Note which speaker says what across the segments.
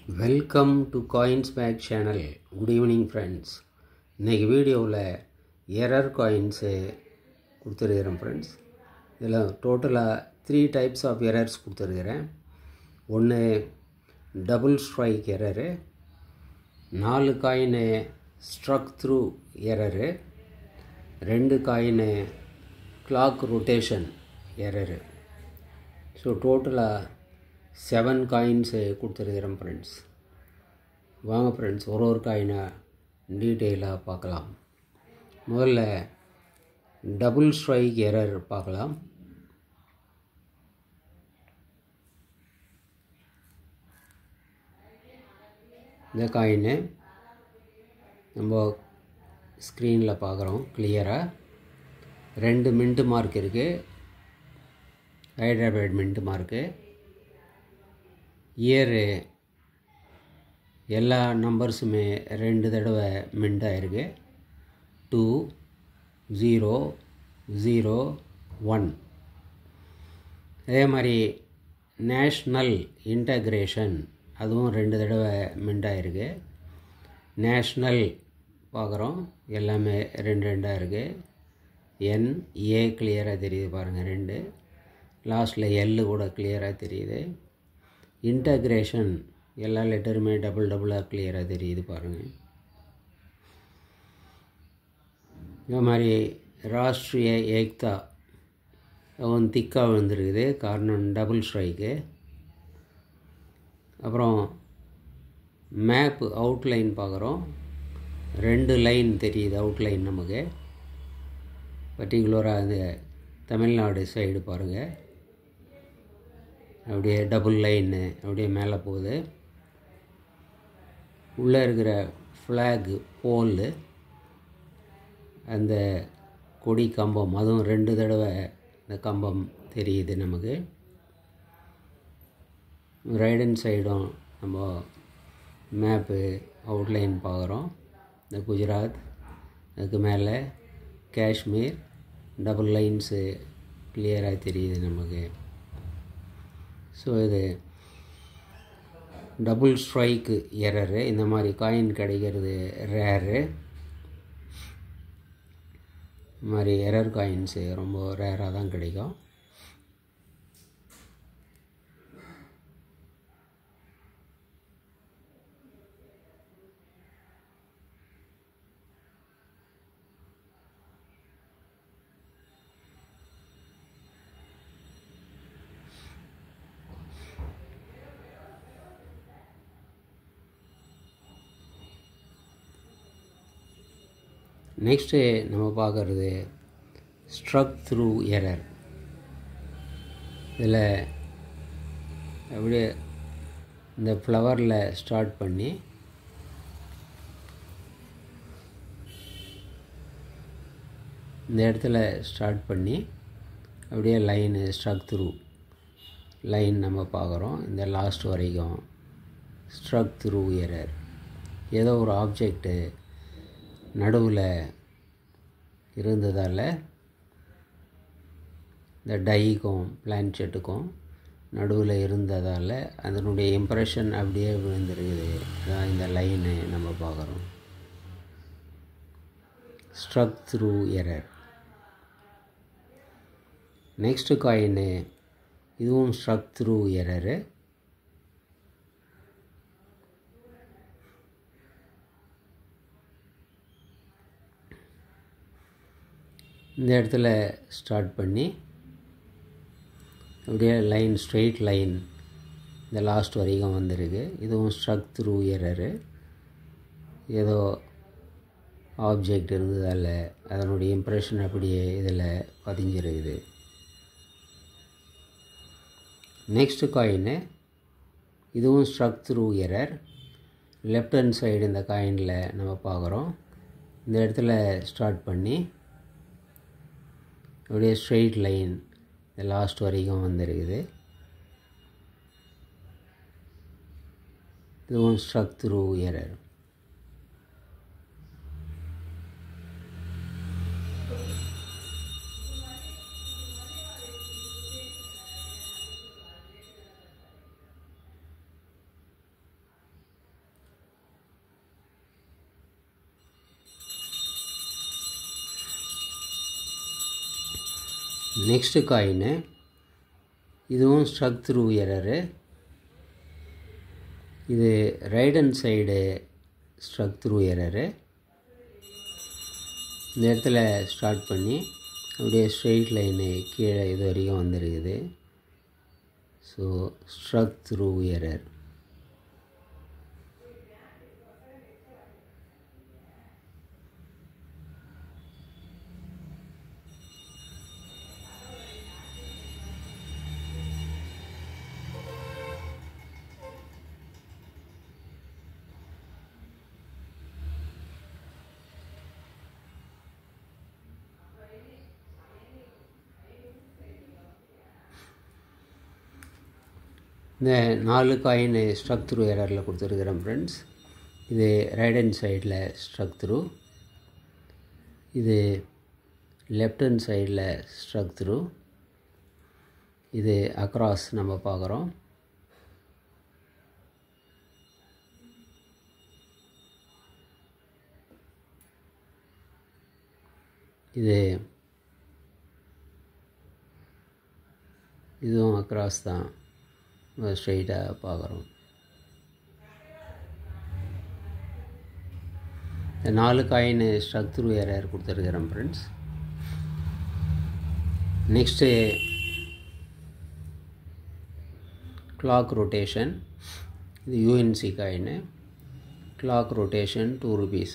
Speaker 1: Welcome to coins back channel. Good evening friends. இன்றைக்கி வீடியோவில் error coins கொடுத்துருக்கிறேன் friends. இதில் டோட்டலாக 3 டைப்ஸ் ஆஃப் எரர்ஸ் கொடுத்துருக்கிறேன். ஒன்று double strike error, 4 coin struck through error, 2 coin clock rotation error. So டோட்டலாக 7 coins கொடுத்துருக்கிறேன் ஃப்ரெண்ட்ஸ். வாங்க ஃப்ரெண்ட்ஸ், ஒரு காயினை டீட்டெயிலாக பார்க்கலாம். முதல்ல டபுள் ஸ்ட்ரைக் எரர் பார்க்கலாம். இந்த காயினு நம்ம ஸ்க்ரீனில் பார்க்குறோம் கிளியராக. 2 மின்ட் மார்க் இருக்குது, ஹைதராபாத் மின்ட் மார்க்கு. இயரு எல்லா நம்பர்ஸுமே 2 தடவை மின்ட் ஆகிருக்கு. 2, 0, 0, 1. அதே மாதிரி நேஷ்னல் இன்டகிரேஷன் அதுவும் 2 தடவை மின்ட் ஆகிருக்கு. நேஷ்னல் பார்க்குறோம், எல்லாமே 2 இருக்குது. என் ஏ கிளியராக தெரியுது பாருங்கள், 2. லாஸ்ட்டில் எல்லு கூட கிளியராக தெரியுது. இன்டகிரேஷன் எல்லா லெட்டருமே டபுளாக கிளியராக தெரியுது பாருங்கள். இந்த மாதிரி ராஷ்ட்ரிய ஏக்தா அவன் திக்காக விழுந்துருக்குது, காரணம் டபுள் ஸ்ட்ரைக்கு. அப்புறம் மேப் அவுட்லைன் பார்க்குறோம், 2 லைன் தெரியுது அவுட்லைன் நமக்கு. பர்டிகுலராக அந்த தமிழ்நாடு சைடு பாருங்கள், அப்படியே டபுள் லைன்னு அப்படியே மேலே போகுது. உள்ளே இருக்கிற ஃப்ளாக் போல், அந்த கொடி கம்பம் அதுவும் 2 தடவை இந்த கம்பம் தெரியுது நமக்கு. ரைட் ஹேண்ட் சைடும் நம்ம மேப்பு அவுட்லைன் பார்க்குறோம். இந்த குஜராத், அதுக்கு மேலே காஷ்மீர், டபுள் லைன்ஸு கிளியராக தெரியுது நமக்கு. ஸோ இது டபுள் ஸ்ட்ரைக்கு எரரு. இந்த மாதிரி காயின் கிடைக்கிறது ரேரு. இந்த மாதிரி எரர் காயின்ஸு ரொம்ப ரேராக தான் கிடைக்கும். நெக்ஸ்ட்டு நம்ம பார்க்குறது ஸ்ட்ரக் த்ரூ எரர். இதில் அப்படியே இந்த ஃப்ளவரில் ஸ்டார்ட் பண்ணி இந்த இடத்துல ஸ்டார்ட் பண்ணி அப்படியே லைனு ஸ்ட்ரக் த்ரூ லைன் நம்ம பார்க்குறோம். இந்த லாஸ்ட் வரைக்கும் ஸ்ட்ரக் த்ரூ எரர். ஏதோ ஒரு ஆப்ஜெக்ட்டு நடுவில் இருந்ததால் இந்த டைக்கும் பிளான்செட்டுக்கும் நடுவில் இருந்ததால் அதனுடைய இம்ப்ரெஷன் அப்படியே விழுந்துருக்குது. அதான் இந்த லைனை நம்ம பார்க்குறோம், struck through error. Next coin இதுவும் ஸ்ட்ரக் த்ரூ எரரு. இந்த இடத்துல ஸ்டார்ட் பண்ணி அப்படியே லைன் ஸ்ட்ரெயிட் லைன் இந்த லாஸ்ட் வரைக்கும் வந்திருக்கு. இதுவும் ஸ்ட்ரக் த்ரூ எரரு. ஏதோ ஆப்ஜெக்ட் இருந்ததால் அதனுடைய இம்ப்ரெஷன் அப்படியே இதில் பதிஞ்சிருக்குது. நெக்ஸ்ட்டு காயின்னு இதுவும் struck through error. Left hand side இந்த காயினில் நம்ம பார்க்குறோம். இந்த இடத்துல ஸ்டார்ட் பண்ணி அப்படியே ஸ்ட்ரெயிட் லைன் இந்த லாஸ்ட் வரைக்கும் வந்துருக்குது. இதுவும் struck through error. Next coin, இதுவும் ஸ்ட்ரக் த்ரூ எரரு. இது right hand side struck through error. இந்த இடத்துல ஸ்டார்ட் பண்ணி அப்படியே ஸ்ட்ரெயிட் லைனு கீழே இது வரைக்கும் வந்துருக்குது. So struck through error. இந்த 4 காயின் ஸ்ட்ரக் த்ரூ எரரில் கொடுத்துருக்குறேன் ஃப்ரெண்ட்ஸ். இது ரைட் ஹேண்ட் சைடில் ஸ்ட்ரக் த்ரூ, இது லெஃப்ட் ஹேண்ட் சைடில் ஸ்ட்ரக் த்ரூ, இது அக்ராஸ் நம்ம பார்க்குறோம். இதுவும் அக்ராஸ் தான், ஸ்ட்ரெயிட்டாக பார்க்குறோம். இந்த 4 காயின் ஸ்ட்ரக் த்ரூ எரர் கொடுத்துருக்குறேன் ஃப்ரெண்ட்ஸ். Next clock rotation. இது UNC coin. Clock rotation 2 rupees.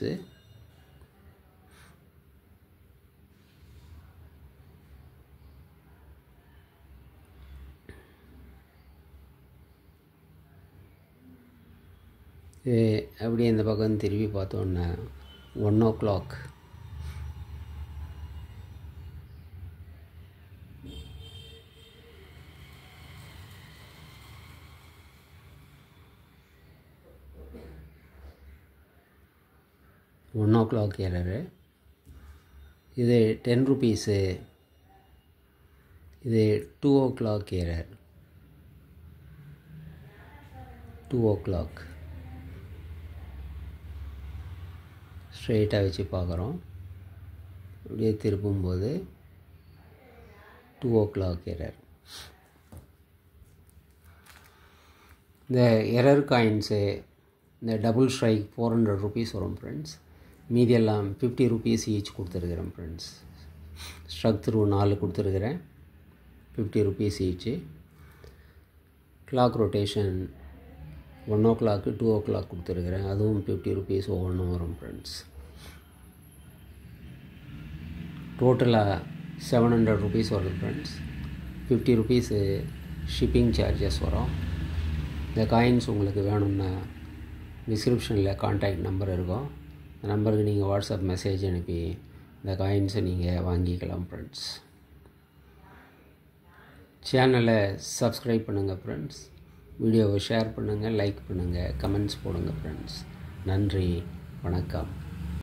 Speaker 1: அப்படியே இந்த பக்கம் திரும்பி பார்த்தோன்னா 1 o'clock. எரரு. இது 10 rupees. இது 2 o'clock எரர். 2 o'clock ஸ்ட்ரெயிட்டாக வச்சு பார்க்குறோம். அப்படியே திருப்பும்போது 2 o'clock எரர். இந்த எரர் காயின்ஸு இந்த டபுள் ஸ்ட்ரைக் 400 rupees வரும் ஃப்ரெண்ட்ஸ். மீதியெல்லாம் 50 rupees ஈச் கொடுத்துருக்குறேன் ஃப்ரெண்ட்ஸ். ஸ்ட்ரக் த்ரூ 4 கொடுத்துருக்குறேன், 50 rupees ஈச்சு. Clock rotation 1 o'clock 2 o'clock கொடுத்துருக்குறேன், அதுவும் 50 rupees ஒவ்வொன்றும் வரும் ஃப்ரெண்ட்ஸ். டோட்டலாக 700 rupees வருது ஃப்ரெண்ட்ஸ். 50 rupees ஷிப்பிங் சார்ஜஸ் வரும். இந்த காயின்ஸ் உங்களுக்கு வேணும்னா டிஸ்கிரிப்ஷனில் கான்டாக்ட் நம்பர் இருக்கும். அந்த நம்பருக்கு நீங்கள் வாட்ஸ்அப் மெசேஜ் அனுப்பி இந்த காயின்ஸை நீங்கள் வாங்கிக்கலாம் ஃப்ரெண்ட்ஸ். சேனலை சப்ஸ்கிரைப் பண்ணுங்கள் ஃப்ரெண்ட்ஸ். வீடியோவை ஷேர் பண்ணுங்கள், லைக் பண்ணுங்கள், கமெண்ட்ஸ் போடுங்க ஃப்ரெண்ட்ஸ். நன்றி, வணக்கம்.